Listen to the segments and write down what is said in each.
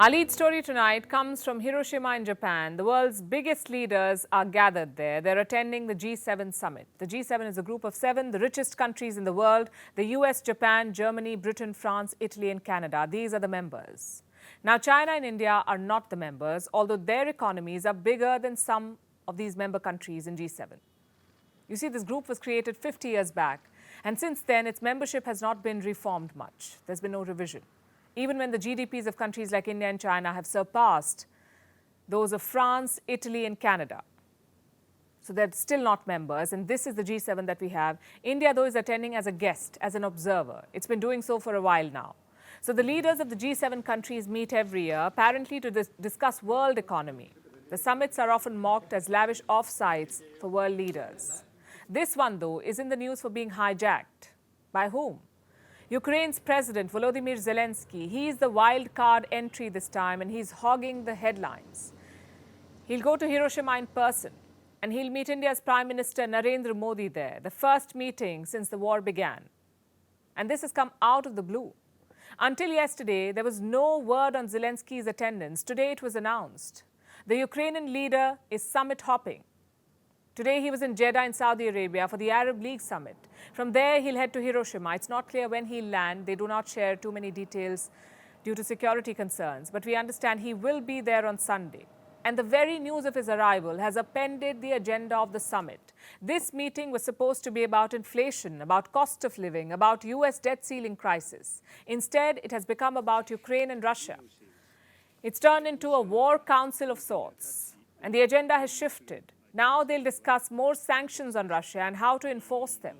Our lead story tonight comes from Hiroshima in Japan. The world's biggest leaders are gathered there. They're attending the G7 summit. The G7 is a group of 7, the richest countries in the world: the US, Japan, Germany, Britain, France, Italy and Canada. These are the members. Now, China and India are not the members, although their economies are bigger than some of these member countries in G7. You see, this group was created 50 years back, and since then, its membership has not been reformed much. There's been no revision. Even when the GDPs of countries like India and China have surpassed those of France, Italy and Canada. So they're still not members, and this is the G7 that we have. India, though, is attending as a guest, as an observer. It's been doing so for a while now. So the leaders of the G7 countries meet every year, apparently to discuss world economy. The summits are often mocked as lavish offsites for world leaders. This one, though, is in the news for being hijacked. By whom? Ukraine's President Volodymyr Zelensky. He's the wild card entry this time, and he's hogging the headlines. He'll go to Hiroshima in person, and he'll meet India's Prime Minister Narendra Modi there, the first meeting since the war began. And this has come out of the blue. Until yesterday, there was no word on Zelensky's attendance. Today it was announced. The Ukrainian leader is summit hopping. Today he was in Jeddah in Saudi Arabia for the Arab League summit. From there he'll head to Hiroshima. It's not clear when he'll land. They do not share too many details due to security concerns. But we understand he will be there on Sunday. And the very news of his arrival has upended the agenda of the summit. This meeting was supposed to be about inflation, about cost of living, about US debt ceiling crisis. Instead, it has become about Ukraine and Russia. It's turned into a war council of sorts. And the agenda has shifted. Now they'll discuss more sanctions on Russia and how to enforce them.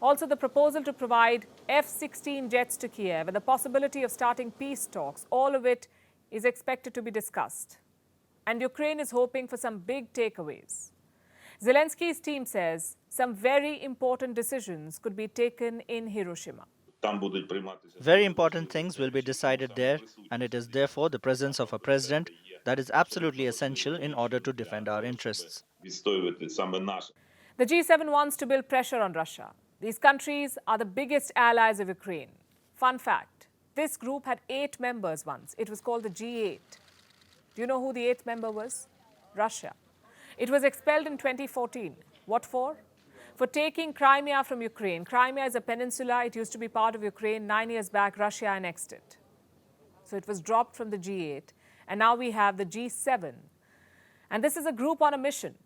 Also, the proposal to provide F-16 jets to Kiev and the possibility of starting peace talks, all of it is expected to be discussed. And Ukraine is hoping for some big takeaways. Zelensky's team says some very important decisions could be taken in Hiroshima. Very important things will be decided there, and it is therefore the presence of a president that is absolutely essential in order to defend our interests. The G7 wants to build pressure on Russia. These countries are the biggest allies of Ukraine. Fun fact, this group had 8 members once. It was called the G8. Do you know who the 8th member was? Russia. It was expelled in 2014. What for? For taking Crimea from Ukraine. Crimea is a peninsula. It used to be part of Ukraine. 9 years back, Russia annexed it. So it was dropped from the G8. And now we have the G7. And this is a group on a mission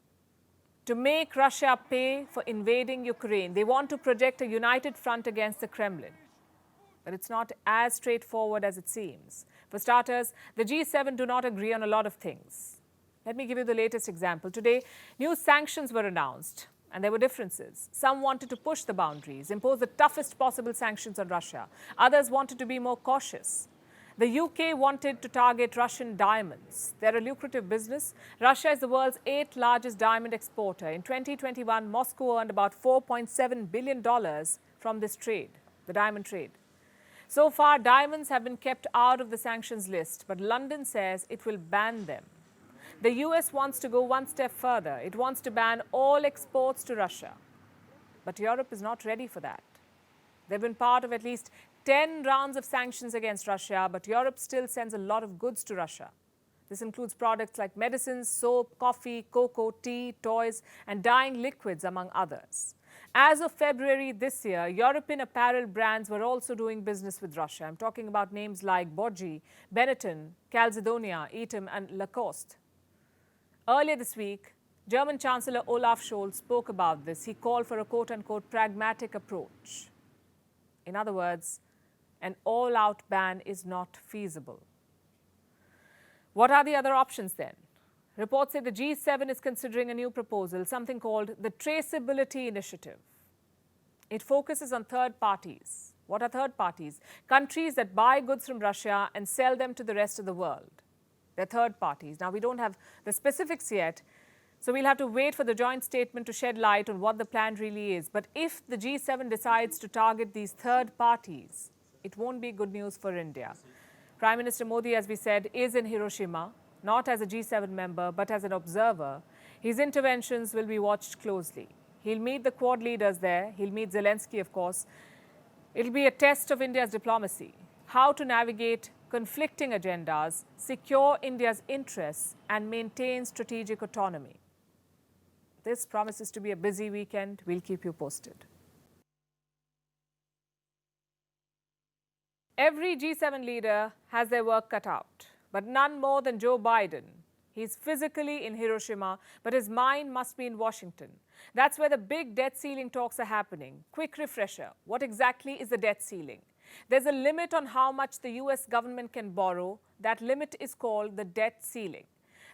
to make Russia pay for invading Ukraine. They want to project a united front against the Kremlin. But it's not as straightforward as it seems. For starters, the G7 do not agree on a lot of things. Let me give you the latest example. Today, new sanctions were announced, and there were differences. Some wanted to push the boundaries, impose the toughest possible sanctions on Russia. Others wanted to be more cautious. The UK wanted to target Russian diamonds. They're a lucrative business. Russia is the world's 8th largest diamond exporter. In 2021, Moscow earned about $4.7 billion from this trade, the diamond trade. So far, diamonds have been kept out of the sanctions list, but London says it will ban them. The US wants to go one step further. It wants to ban all exports to Russia. But Europe is not ready for that. They've been part of at least 10 rounds of sanctions against Russia, but Europe still sends a lot of goods to Russia. This includes products like medicines, soap, coffee, cocoa, tea, toys, and dyeing liquids, among others. As of February this year, European apparel brands were also doing business with Russia. I'm talking about names like Boji, Benetton, Calzedonia, Eaton, and Lacoste. Earlier this week, German Chancellor Olaf Scholz spoke about this. He called for a quote-unquote pragmatic approach. In other words, an all-out ban is not feasible. What are the other options then? Reports say the G7 is considering a new proposal, something called the Traceability Initiative. It focuses on third parties. What are third parties? Countries that buy goods from Russia and sell them to the rest of the world. They're third parties. Now, we don't have the specifics yet, so we'll have to wait for the joint statement to shed light on what the plan really is. But if the G7 decides to target these third parties, it won't be good news for India. Prime Minister Modi, as we said, is in Hiroshima, not as a G7 member, but as an observer. His interventions will be watched closely. He'll meet the Quad leaders there. He'll meet Zelensky, of course. It'll be a test of India's diplomacy, how to navigate conflicting agendas, secure India's interests, and maintain strategic autonomy. This promises to be a busy weekend. We'll keep you posted. Every G7 leader has their work cut out, but none more than Joe Biden. He's physically in Hiroshima, but his mind must be in Washington. That's where the big debt ceiling talks are happening. Quick refresher, what exactly is the debt ceiling? There's a limit on how much the US government can borrow. That limit is called the debt ceiling.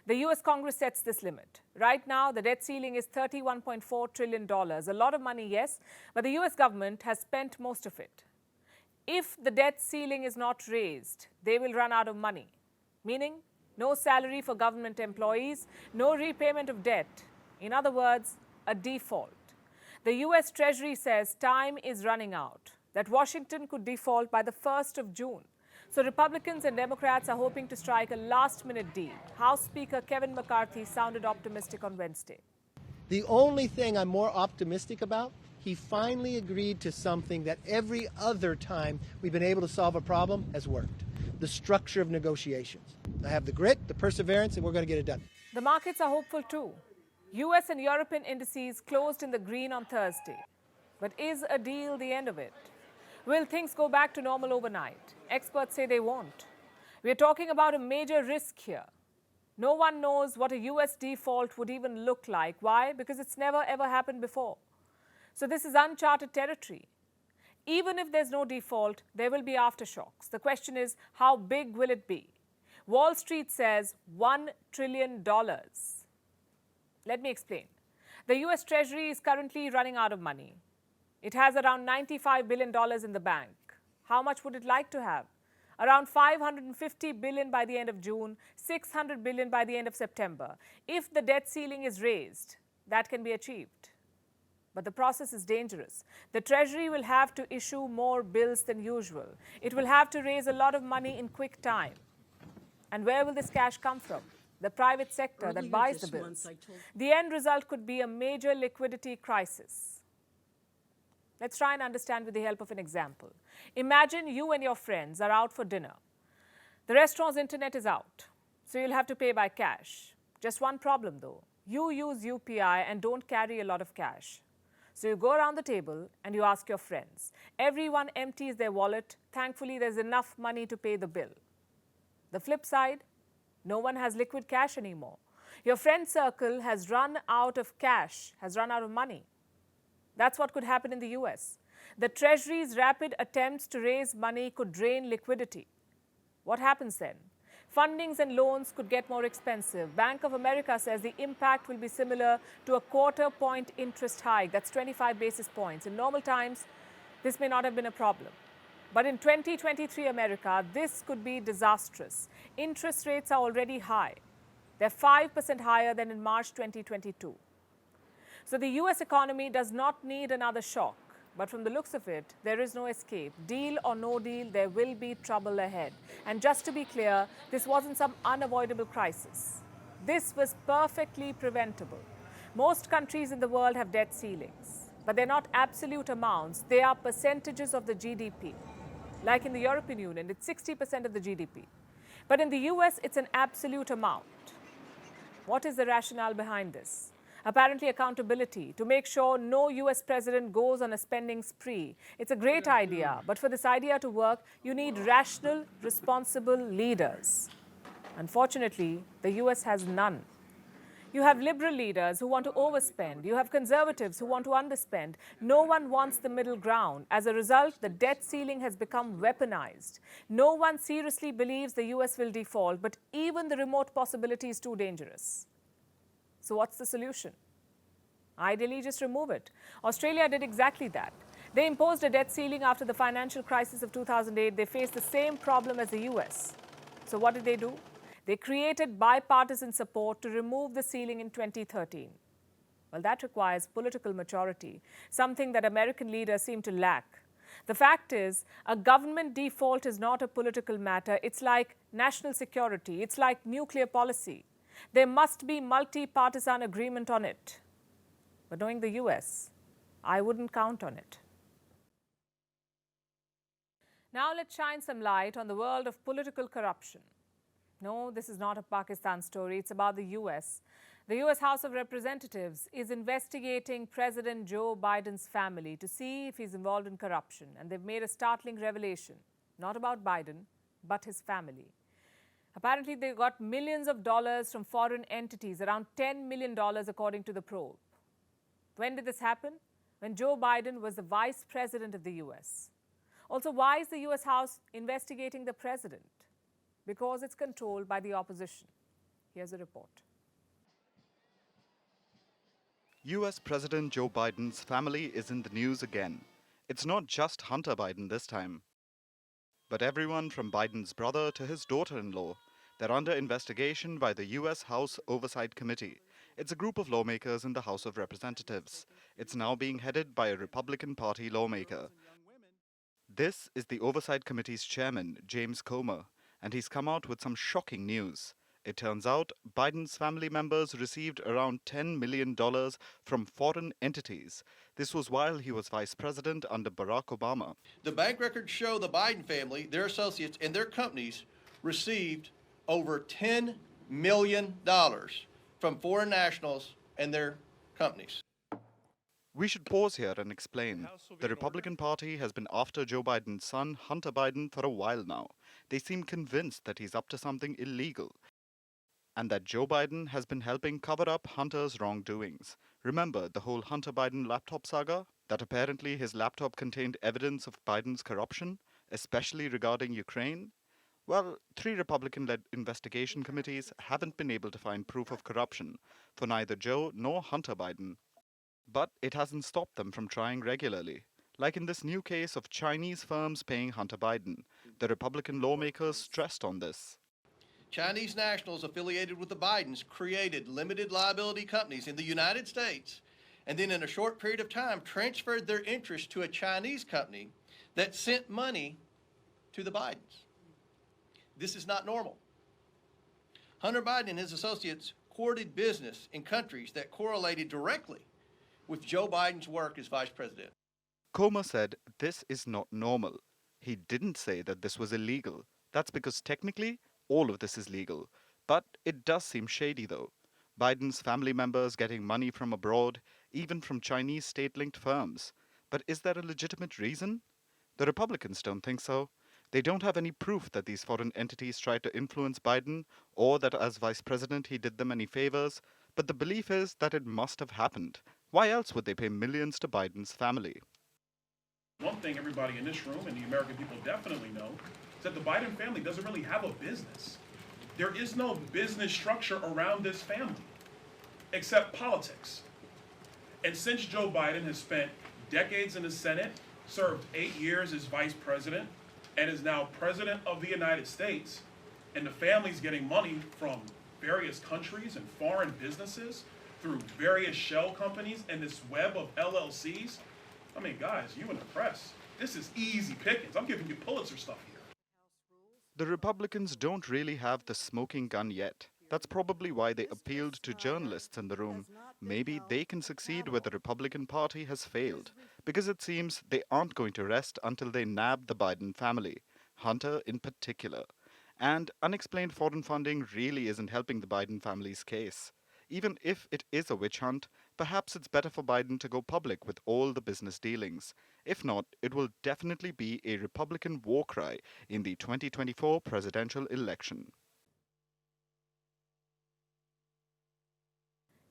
The US Congress sets this limit. Right now, the debt ceiling is $31.4 trillion. A lot of money, yes, but the US government has spent most of it. If the debt ceiling is not raised, they will run out of money, meaning no salary for government employees, no repayment of debt. In other words, a default. The US Treasury says time is running out, that Washington could default by the 1st of June. So Republicans and Democrats are hoping to strike a last-minute deal. House Speaker Kevin McCarthy sounded optimistic on Wednesday. The only thing I'm more optimistic about, he finally agreed to something that every other time we've been able to solve a problem has worked. The structure of negotiations. I have the grit, the perseverance, and we're going to get it done. The markets are hopeful too. US and European indices closed in the green on Thursday. But is a deal the end of it? Will things go back to normal overnight? Experts say they won't. We're talking about a major risk here. No one knows what a US default would even look like. Why? Because it's never ever happened before. So this is uncharted territory. Even if there's no default, there will be aftershocks. The question is, how big will it be? Wall Street says $1 trillion. Let me explain. The US Treasury is currently running out of money. It has around $95 billion in the bank. How much would it like to have? Around $550 billion by the end of June, $600 billion by the end of September. If the debt ceiling is raised, that can be achieved. But the process is dangerous. The Treasury will have to issue more bills than usual. It will have to raise a lot of money in quick time. And where will this cash come from? The private sector that buys the bills. The end result could be a major liquidity crisis. Let's try and understand with the help of an example. Imagine you and your friends are out for dinner. The restaurant's internet is out, so you'll have to pay by cash. Just one problem though. You use UPI and don't carry a lot of cash. So you go around the table and you ask your friends. Everyone empties their wallet. Thankfully, there's enough money to pay the bill. The flip side, no one has liquid cash anymore. Your friend circle has run out of cash, has run out of money. That's what could happen in the US. The Treasury's rapid attempts to raise money could drain liquidity. What happens then? Fundings and loans could get more expensive. Bank of America says the impact will be similar to a quarter-point interest hike. That's 25 basis points. In normal times, this may not have been a problem. But in 2023 America, this could be disastrous. Interest rates are already high. They're 5% higher than in March 2022. So the US economy does not need another shock. But from the looks of it, there is no escape. Deal or no deal, there will be trouble ahead. And just to be clear, this wasn't some unavoidable crisis. This was perfectly preventable. Most countries in the world have debt ceilings, but they're not absolute amounts. They are percentages of the GDP. Like in the European Union, it's 60% of the GDP. But in the US, it's an absolute amount. What is the rationale behind this? Apparently accountability, to make sure no US president goes on a spending spree. It's a great idea, but for this idea to work, you need rational, responsible leaders. Unfortunately, the US has none. You have liberal leaders who want to overspend. You have conservatives who want to underspend. No one wants the middle ground. As a result, the debt ceiling has become weaponized. No one seriously believes the US will default, but even the remote possibility is too dangerous. So what's the solution? Ideally, just remove it. Australia did exactly that. They imposed a debt ceiling after the financial crisis of 2008. They faced the same problem as the US. So what did they do? They created bipartisan support to remove the ceiling in 2013. Well, that requires political maturity, something that American leaders seem to lack. The fact is, a government default is not a political matter. It's like national security. It's like nuclear policy. There must be multi-partisan agreement on it. But knowing the US, I wouldn't count on it. Now let's shine some light on the world of political corruption. No, this is not a Pakistan story. It's about the US. The US House of Representatives is investigating President Joe Biden's family to see if he's involved in corruption. And they've made a startling revelation, not about Biden, but his family. Apparently, they got millions of dollars from foreign entities, around $10 million according to the probe. When did this happen? When Joe Biden was the vice president of the US. Also, why is the US House investigating the president? Because it's controlled by the opposition. Here's a report. US President Joe Biden's family is in the news again. It's not just Hunter Biden this time, but everyone from Biden's brother to his daughter-in-law. They're under investigation by the US House Oversight Committee. It's a group of lawmakers in the House of Representatives. It's now being headed by a Republican Party lawmaker. This is the Oversight Committee's chairman, James Comer, and he's come out with some shocking news. It turns out Biden's family members received around $10 million from foreign entities. This was while he was vice president under Barack Obama. The bank records show the Biden family, their associates, and their companies received over $10 million from foreign nationals and their companies. We should pause here and explain. The Republican Party has been after Joe Biden's son, Hunter Biden, for a while now. They seem convinced that he's up to something illegal, and that Joe Biden has been helping cover up Hunter's wrongdoings. Remember the whole Hunter Biden laptop saga? That apparently his laptop contained evidence of Biden's corruption, especially regarding Ukraine? Well, 3 Republican-led investigation committees haven't been able to find proof of corruption for neither Joe nor Hunter Biden. But it hasn't stopped them from trying regularly. Like in this new case of Chinese firms paying Hunter Biden. The Republican lawmakers stressed on this. Chinese nationals affiliated with the Bidens created limited liability companies in the United States, and then in a short period of time transferred their interest to a Chinese company that sent money to the Bidens. This is not normal. Hunter Biden and his associates courted business in countries that correlated directly with Joe Biden's work as vice president. Comer said this is not normal. He didn't say that this was illegal. That's because technically, all of this is legal. But it does seem shady though. Biden's family members getting money from abroad, even from Chinese state-linked firms. But is there a legitimate reason? The Republicans don't think so. They don't have any proof that these foreign entities tried to influence Biden or that as vice president he did them any favors. But the belief is that it must have happened. Why else would they pay millions to Biden's family? One thing everybody in this room and the American people definitely know is that the Biden family doesn't really have a business. There is no business structure around this family, except politics. And since Joe Biden has spent decades in the Senate, served 8 years as vice president, and is now president of the United States, and the family's getting money from various countries and foreign businesses through various shell companies and this web of LLCs. I mean, guys, you in the press, this is easy pickings. I'm giving you Pulitzer stuff here. The Republicans don't really have the smoking gun yet. That's probably why they appealed to journalists in the room. Maybe they can succeed where the Republican Party has failed, because it seems they aren't going to rest until they nab the Biden family, Hunter in particular. And unexplained foreign funding really isn't helping the Biden family's case. Even if it is a witch hunt, perhaps it's better for Biden to go public with all the business dealings. If not, it will definitely be a Republican war cry in the 2024 presidential election.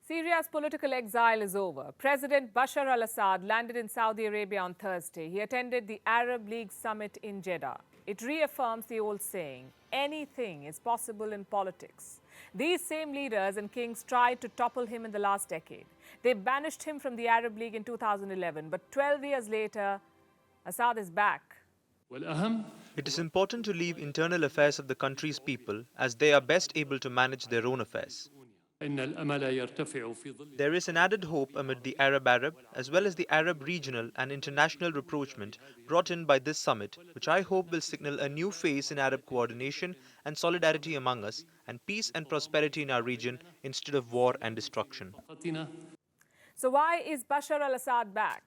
Syria's political exile is over. President Bashar al-Assad landed in Saudi Arabia on Thursday. He attended the Arab League summit in Jeddah. It reaffirms the old saying, anything is possible in politics. These same leaders and kings tried to topple him in the last decade. They banished him from the Arab League in 2011, but 12 years later, Assad is back. It is important to leave internal affairs of the country's people as they are best able to manage their own affairs. There is an added hope amid the Arab as well as the Arab regional and international rapprochement brought in by this summit, which I hope will signal a new phase in Arab coordination and solidarity among us, and peace and prosperity in our region instead of war and destruction. So why is Bashar al-Assad back?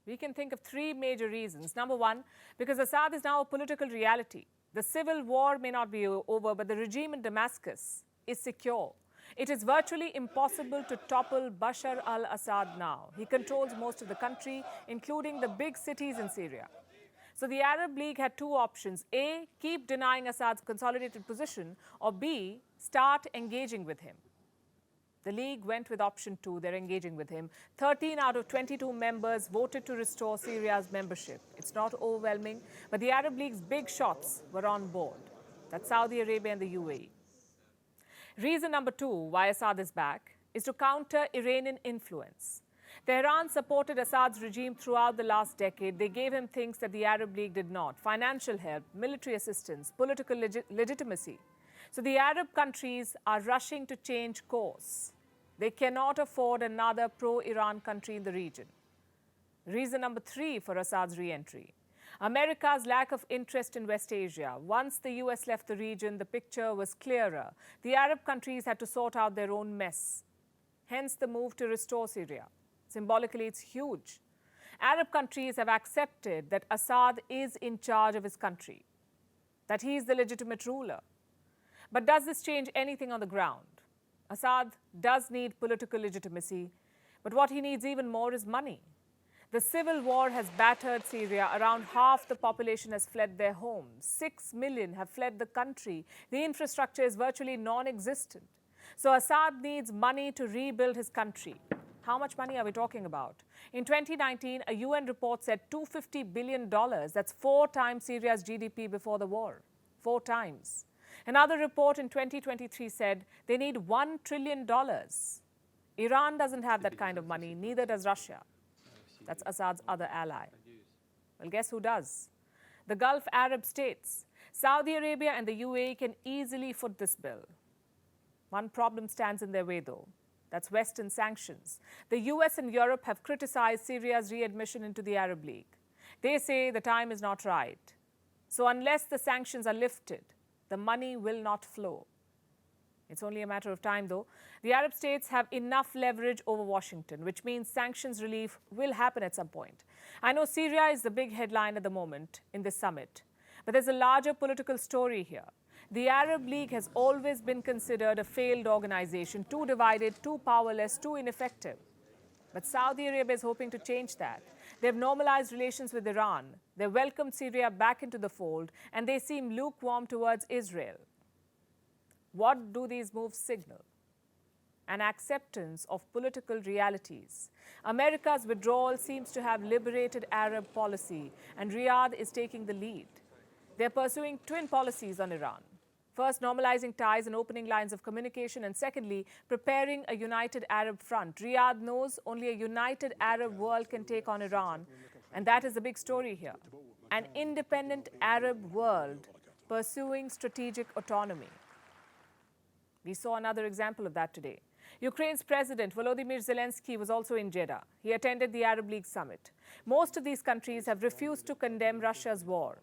We can think of three major reasons. Number one, because Assad is now a political reality. The civil war may not be over, but the regime in Damascus is secure. It is virtually impossible to topple Bashar al-Assad now. He controls most of the country, including the big cities in Syria. So the Arab League had two options. A, keep denying Assad's consolidated position, or B, start engaging with him. The League went with option 2, they're engaging with him. 13 out of 22 members voted to restore Syria's membership. It's not overwhelming, but the Arab League's big shots were on board. That's Saudi Arabia and the UAE. Reason number 2 why Assad is back is to counter Iranian influence. Tehran supported Assad's regime throughout the last decade. They gave him things that the Arab League did not: financial help, military assistance, political legitimacy. So the Arab countries are rushing to change course. They cannot afford another pro-Iran country in the region. Reason number 3 for Assad's re-entry: America's lack of interest in West Asia. Once the US left the region, the picture was clearer. The Arab countries had to sort out their own mess. Hence the move to restore Syria. Symbolically, it's huge. Arab countries have accepted that Assad is in charge of his country, that he is the legitimate ruler. But does this change anything on the ground? Assad does need political legitimacy, but what he needs even more is money. The civil war has battered Syria. Around half the population has fled their homes. 6 million have fled the country. The infrastructure is virtually non-existent. So Assad needs money to rebuild his country. How much money are we talking about? In 2019, a UN report said $250 billion. That's 4 times Syria's GDP before the war. 4 times. Another report in 2023 said they need $1 trillion. Iran doesn't have that kind of money, neither does Russia. That's Assad's other ally. Well, guess who does? The Gulf Arab states. Saudi Arabia and the UAE can easily foot this bill. One problem stands in their way, though. That's Western sanctions. The US and Europe have criticized Syria's readmission into the Arab League. They say the time is not right. So unless the sanctions are lifted, the money will not flow. It's only a matter of time, though. The Arab states have enough leverage over Washington, which means sanctions relief will happen at some point. I know Syria is the big headline at the moment in this summit, but there's a larger political story here. The Arab League has always been considered a failed organization, too divided, too powerless, too ineffective. But Saudi Arabia is hoping to change that. They've normalized relations with Iran. They welcomed Syria back into the fold, and they seem lukewarm towards Israel. What do these moves signal? An acceptance of political realities. America's withdrawal seems to have liberated Arab policy, and Riyadh is taking the lead. They're pursuing twin policies on Iran. First, normalizing ties and opening lines of communication, and secondly, preparing a united Arab front. Riyadh knows only a united Arab world can take on Iran, and that is the big story here. An independent Arab world pursuing strategic autonomy. We saw another example of that today. Ukraine's President Volodymyr Zelensky was also in Jeddah. He attended the Arab League summit. Most of these countries have refused to condemn Russia's war.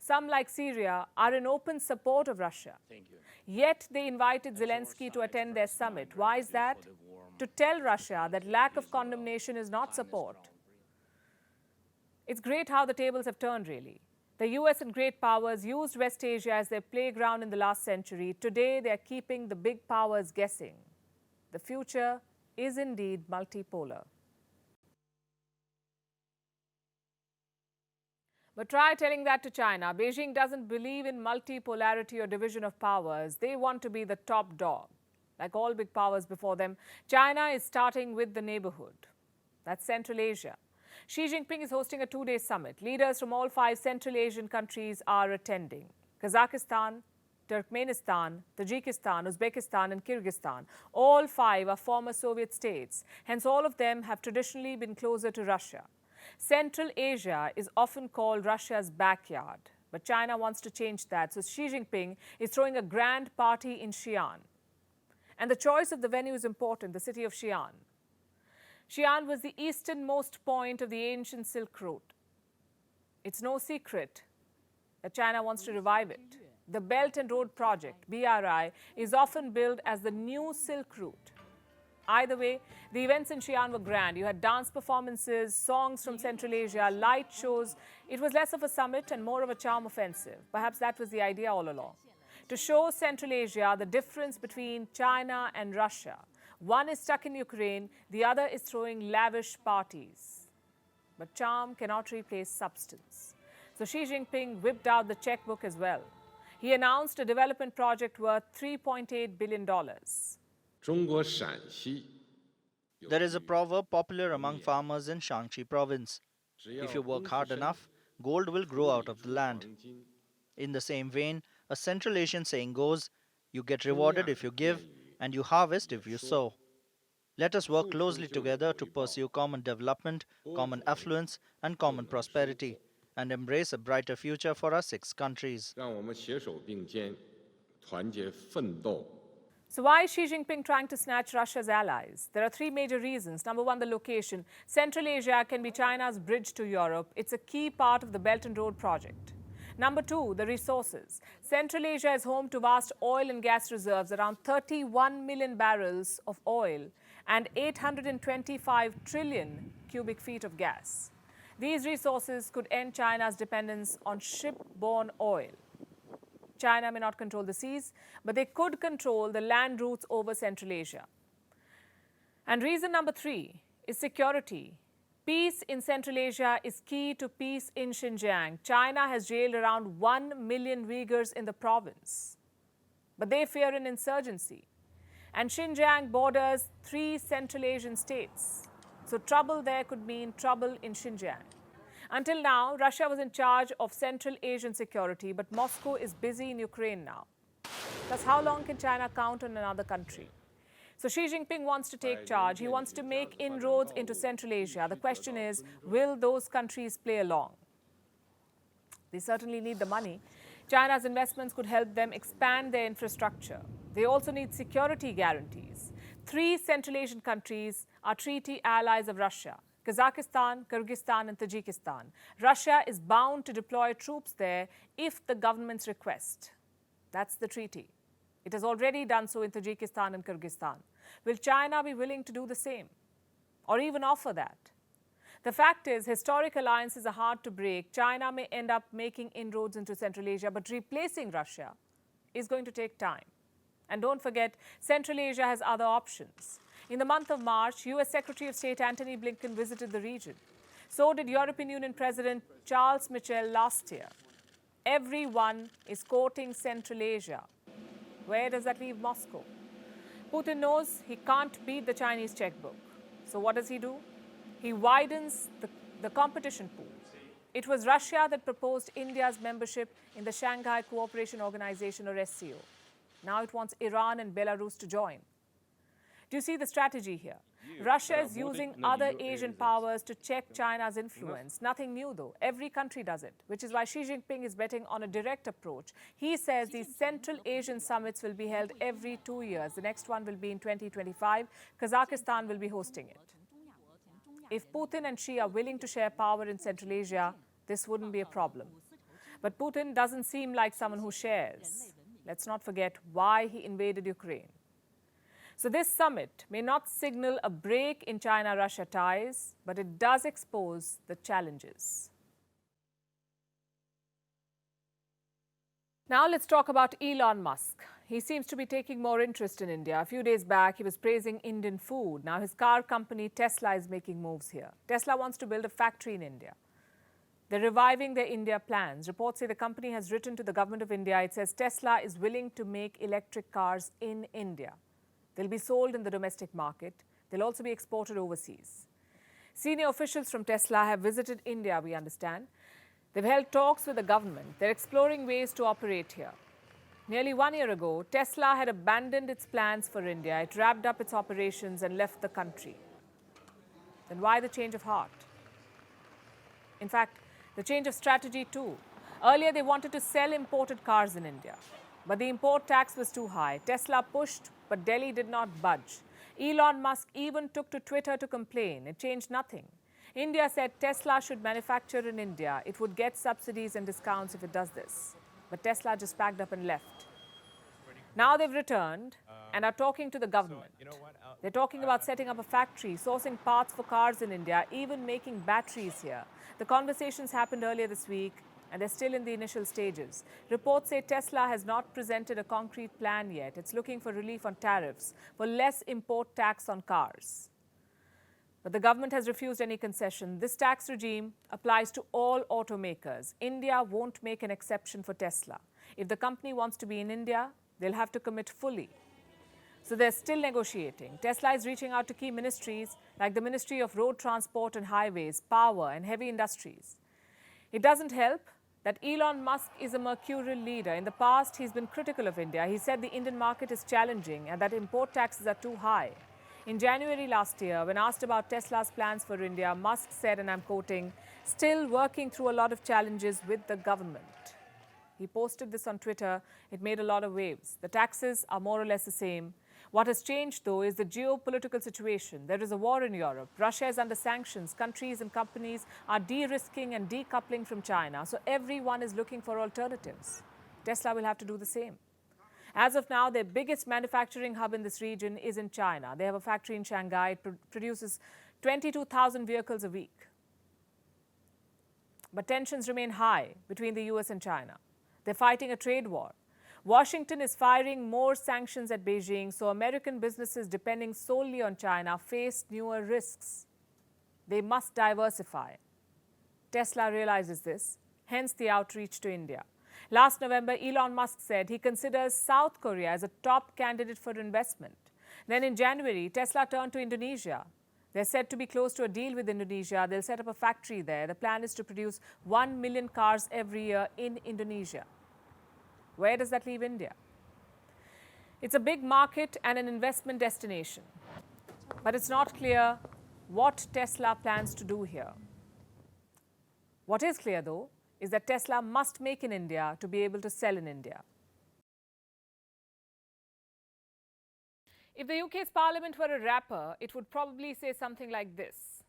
Some, like Syria, are in open support of Russia. Yet they invited Zelensky to attend their summit. Why is that? To tell Russia that lack of condemnation is not support. It's great how the tables have turned, really. The US and great powers used West Asia as their playground in the last century. Today, they're keeping the big powers guessing. The future is indeed multipolar. But try telling that to China. Beijing doesn't believe in multipolarity or division of powers. They want to be the top dog. Like all big powers before them, China is starting with the neighborhood. That's Central Asia. Xi Jinping is hosting a 2-day summit. Leaders from all 5 Central Asian countries are attending. Kazakhstan, Turkmenistan, Tajikistan, Uzbekistan, and Kyrgyzstan. All 5 are former Soviet states. Hence, all of them have traditionally been closer to Russia. Central Asia is often called Russia's backyard, but China wants to change that. So Xi Jinping is throwing a grand party in Xi'an. And the choice of the venue is important, the city of Xi'an. Xi'an was the easternmost point of the ancient Silk Route. It's no secret that China wants to revive it. The Belt and Road Project, BRI, is often billed as the new Silk Route. Either way, the events in Xi'an were grand. You had dance performances, songs from Central Asia, light shows. It was less of a summit and more of a charm offensive. Perhaps that was the idea all along. To show Central Asia the difference between China and Russia. One is stuck in Ukraine, the other is throwing lavish parties. But charm cannot replace substance. So Xi Jinping whipped out the checkbook as well. He announced a development project worth $3.8 billion. There is a proverb popular among farmers in Shanxi province. If you work hard enough, gold will grow out of the land. In the same vein, a Central Asian saying goes, you get rewarded if you give, and you harvest if you sow. Let us work closely together to pursue common development, common affluence, and common prosperity, and embrace a brighter future for our 6 countries. So why is Xi Jinping trying to snatch Russia's allies? There are 3 major reasons. Number 1, the location. Central Asia can be China's bridge to Europe. It's a key part of the Belt and Road project. Number 2, the resources. Central Asia is home to vast oil and gas reserves, around 31 million barrels of oil and 825 trillion cubic feet of gas. These resources could end China's dependence on ship-borne oil. China may not control the seas, but they could control the land routes over Central Asia. And reason number 3 is security. Peace in Central Asia is key to peace in Xinjiang. China has jailed around 1 million Uyghurs in the province, but they fear an insurgency. And Xinjiang borders 3 Central Asian states. So trouble there could mean trouble in Xinjiang. Until now, Russia was in charge of Central Asian security, but Moscow is busy in Ukraine now. Thus, how long can China count on another country? So Xi Jinping wants to take charge. He wants to make inroads into Central Asia. The question is, will those countries play along? They certainly need the money. China's investments could help them expand their infrastructure. They also need security guarantees. 3 Central Asian countries are treaty allies of Russia: Kazakhstan, Kyrgyzstan, and Tajikistan. Russia is bound to deploy troops there if the governments request. That's the treaty. It has already done so in Tajikistan and Kyrgyzstan. Will China be willing to do the same, or even offer that? The fact is, historic alliances are hard to break. China may end up making inroads into Central Asia, but replacing Russia is going to take time. And don't forget, Central Asia has other options. In the month of March, US Secretary of State Antony Blinken visited the region. So did European Union President Charles Michel last year. Everyone is courting Central Asia. Where does that leave Moscow? Putin knows he can't beat the Chinese checkbook. So what does he do? He widens the competition pool. It was Russia that proposed India's membership in the Shanghai Cooperation Organization, or SCO. Now it wants Iran and Belarus to join. Do you see the strategy here? Russia is using other Asian powers to check China's influence. Nothing new, though. Every country does it, which is why Xi Jinping is betting on a direct approach. He says these Central Asian summits will be held every 2 years. The next one will be in 2025. Kazakhstan will be hosting it. If Putin and Xi are willing to share power in Central Asia, this wouldn't be a problem. But Putin doesn't seem like someone who shares. Let's not forget why he invaded Ukraine. So this summit may not signal a break in China-Russia ties, but it does expose the challenges. Now let's talk about Elon Musk. He seems to be taking more interest in India. A few days back, he was praising Indian food. Now his car company Tesla is making moves here. Tesla wants to build a factory in India. They're reviving their India plans. Reports say the company has written to the government of India. It says Tesla is willing to make electric cars in India. They'll be sold in the domestic market. They'll also be exported overseas. Senior officials from Tesla have visited India, we understand. They've held talks with the government. They're exploring ways to operate here. Nearly 1 year ago, Tesla had abandoned its plans for India. It wrapped up its operations and left the country. Then why the change of heart? In fact, the change of strategy too. Earlier, they wanted to sell imported cars in India, but the import tax was too high. Tesla pushed, but Delhi did not budge. Elon Musk even took to Twitter to complain. It changed nothing. India said Tesla should manufacture in India. It would get subsidies and discounts if it does this. But Tesla just packed up and left. Now they've returned. and are talking to the government. They're talking about setting up a factory, sourcing parts for cars in India, even making batteries here. The conversations happened earlier this week, and they're still in the initial stages. Reports say Tesla has not presented a concrete plan yet. It's looking for relief on tariffs, for less import tax on cars. But the government has refused any concession. This tax regime applies to all automakers. India won't make an exception for Tesla. If the company wants to be in India, they'll have to commit fully. So they're still negotiating. Tesla is reaching out to key ministries like the Ministry of Road Transport and Highways, Power and Heavy Industries. It doesn't help that Elon Musk is a mercurial leader. In the past, he's been critical of India. He said the Indian market is challenging and that import taxes are too high. In January last year, when asked about Tesla's plans for India, Musk said, and I'm quoting, "Still working through a lot of challenges with the government." He posted this on Twitter. It made a lot of waves. The taxes are more or less the same. What has changed, though, is the geopolitical situation. There is a war in Europe. Russia is under sanctions. Countries and companies are de-risking and decoupling from China. So everyone is looking for alternatives. Tesla will have to do the same. As of now, their biggest manufacturing hub in this region is in China. They have a factory in Shanghai. It produces 22,000 vehicles a week. But tensions remain high between the US and China. They're fighting a trade war. Washington is firing more sanctions at Beijing, so American businesses depending solely on China face newer risks. They must diversify. Tesla realizes this, hence the outreach to India. Last November, Elon Musk said he considers South Korea as a top candidate for investment. Then in January, Tesla turned to Indonesia. They're said to be close to a deal with Indonesia. They'll set up a factory there. The plan is to produce 1 million cars every year in Indonesia. Where does that leave India? It's a big market and an investment destination. But it's not clear what Tesla plans to do here. What is clear, though, is that Tesla must make in India to be able to sell in India. If the UK's parliament were a rapper, it would probably say something like this: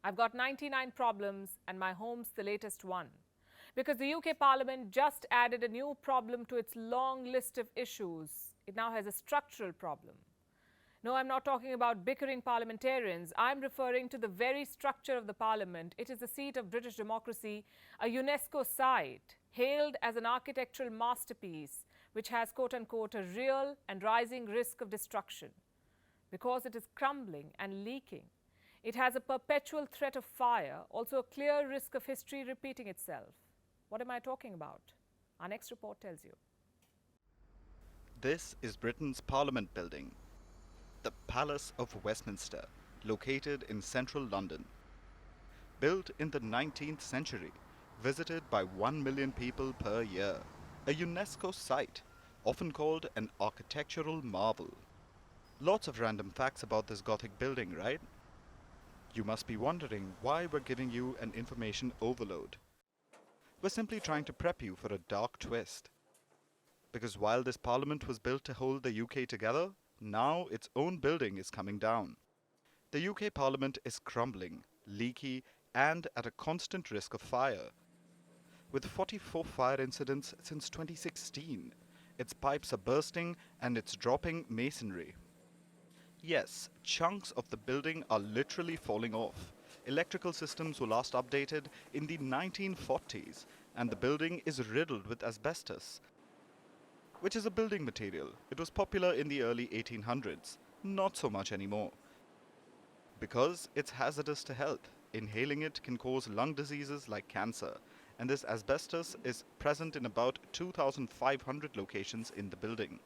"I've got 99 problems and my home's the latest one." Because the UK Parliament just added a new problem to its long list of issues. It now has a structural problem. No, I'm not talking about bickering parliamentarians. I'm referring to the very structure of the Parliament. It is the seat of British democracy, a UNESCO site, hailed as an architectural masterpiece, which has, quote-unquote, a real and rising risk of destruction. Because it is crumbling and leaking. It has a perpetual threat of fire, also a clear risk of history repeating itself. What am I talking about? Our next report tells you. This is Britain's Parliament building, the Palace of Westminster, located in central London. Built in the 19th century, visited by 1 million people per year, a UNESCO site, often called an architectural marvel. Lots of random facts about this Gothic building, right? You must be wondering why we're giving you an information overload. We're simply trying to prep you for a dark twist. Because while this parliament was built to hold the UK together, now its own building is coming down. The UK parliament is crumbling, leaky, and at a constant risk of fire. With 44 fire incidents since 2016, its pipes are bursting and it's dropping masonry. Yes, chunks of the building are literally falling off. Electrical systems were last updated in the 1940s, and the building is riddled with asbestos, which is a building material. It was popular in the early 1800s, not so much anymore. Because it's hazardous to health. Inhaling it can cause lung diseases like cancer, and this asbestos is present in about 2,500 locations in the building.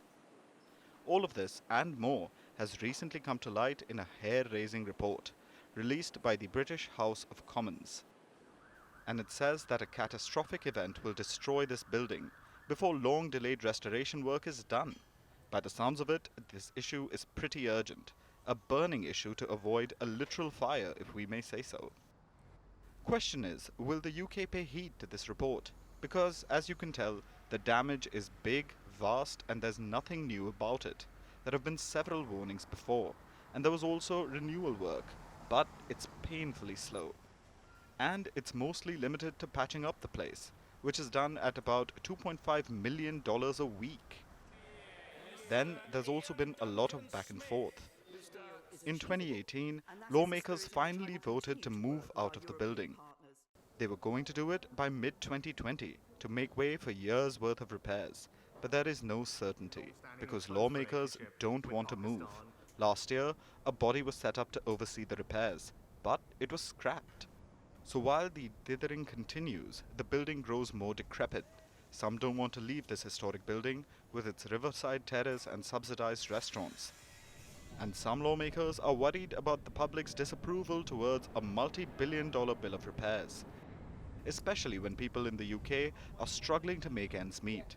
All of this and more has recently come to light in a hair-raising report released by the British House of Commons. And it says that a catastrophic event will destroy this building before long-delayed restoration work is done. By the sounds of it, this issue is pretty urgent, a burning issue to avoid a literal fire, if we may say so. Question is, will the UK pay heed to this report? Because, as you can tell, the damage is big, vast, and there's nothing new about it. There have been several warnings before, and there was also renewal work, but it's painfully slow. And it's mostly limited to patching up the place, which is done at about $2.5 million a week. Then there's also been a lot of back and forth. In 2018, lawmakers finally voted to move out of the building. They were going to do it by mid-2020 to make way for years' worth of repairs. But there is no certainty because lawmakers don't want to move. Last year, a body was set up to oversee the repairs, but it was scrapped. So while the dithering continues, the building grows more decrepit. Some don't want to leave this historic building with its riverside terrace and subsidized restaurants. And some lawmakers are worried about the public's disapproval towards a multi-billion-dollar bill of repairs, especially when people in the UK are struggling to make ends meet.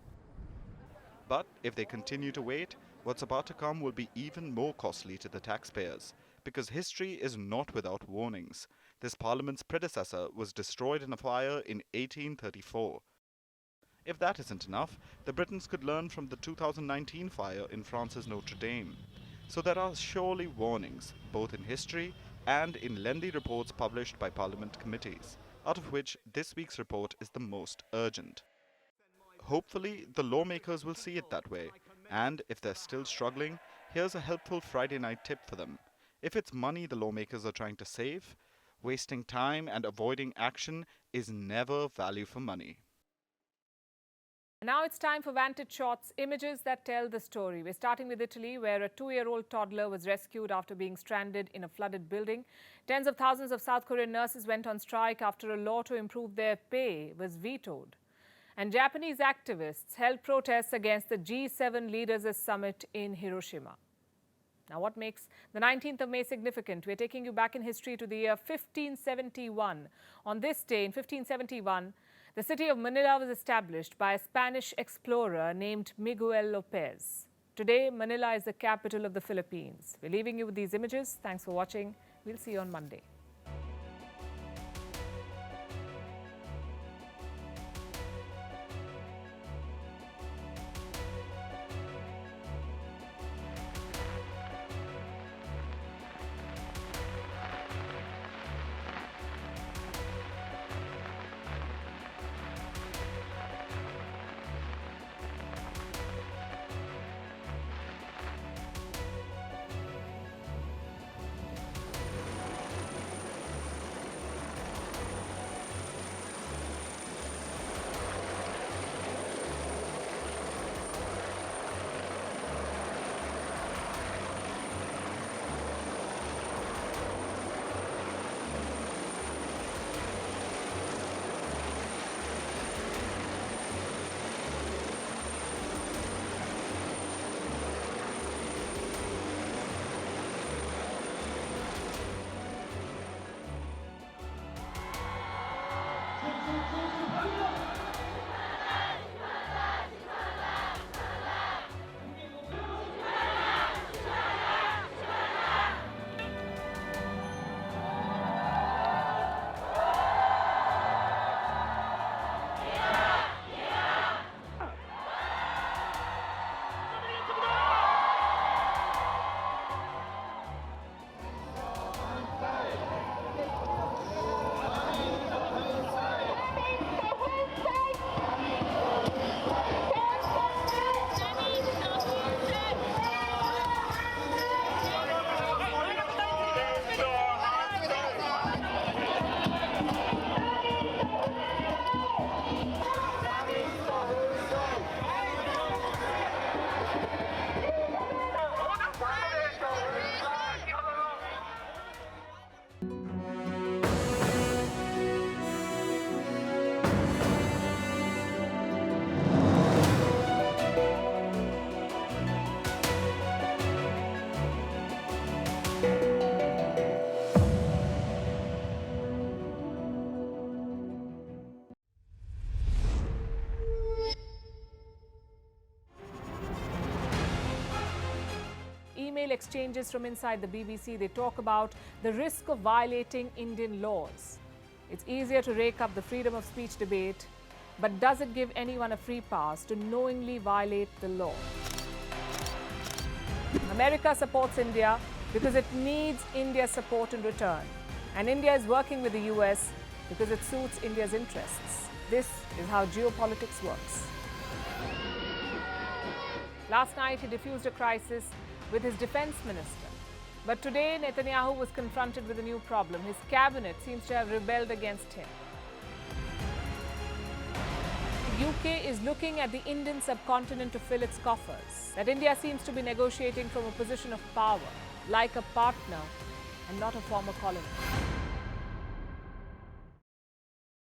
But if they continue to wait, what's about to come will be even more costly to the taxpayers, because history is not without warnings. This parliament's predecessor was destroyed in a fire in 1834. If that isn't enough, the Britons could learn from the 2019 fire in France's Notre Dame. So there are surely warnings, both in history and in lengthy reports published by parliament committees, out of which this week's report is the most urgent. Hopefully, the lawmakers will see it that way, and if they're still struggling, here's a helpful Friday night tip for them. If it's money the lawmakers are trying to save, wasting time and avoiding action is never value for money. Now it's time for Vantage Shots, images that tell the story. We're starting with Italy, where a 2-year-old toddler was rescued after being stranded in a flooded building. Tens of thousands of South Korean nurses went on strike after a law to improve their pay was vetoed. And Japanese activists held protests against the G7 Leaders' Summit in Hiroshima. Now, what makes the 19th of May significant? We're taking you back in history to the year 1571. On this day, in 1571, the city of Manila was established by a Spanish explorer named Miguel Lopez. Today, Manila is the capital of the Philippines. We're leaving you with these images. Thanks for watching. We'll see you on Monday. Email exchanges from inside the BBC, they talk about the risk of violating Indian laws. It's easier to rake up the freedom of speech debate, but does it give anyone a free pass to knowingly violate the law? America supports India because it needs India's support in return. And India is working with the US because it suits India's interests. This is how geopolitics works. Last night, he diffused a crisis with his defense minister. But today, Netanyahu was confronted with a new problem. His cabinet seems to have rebelled against him. The UK is looking at the Indian subcontinent to fill its coffers. That India seems to be negotiating from a position of power, like a partner and not a former colony.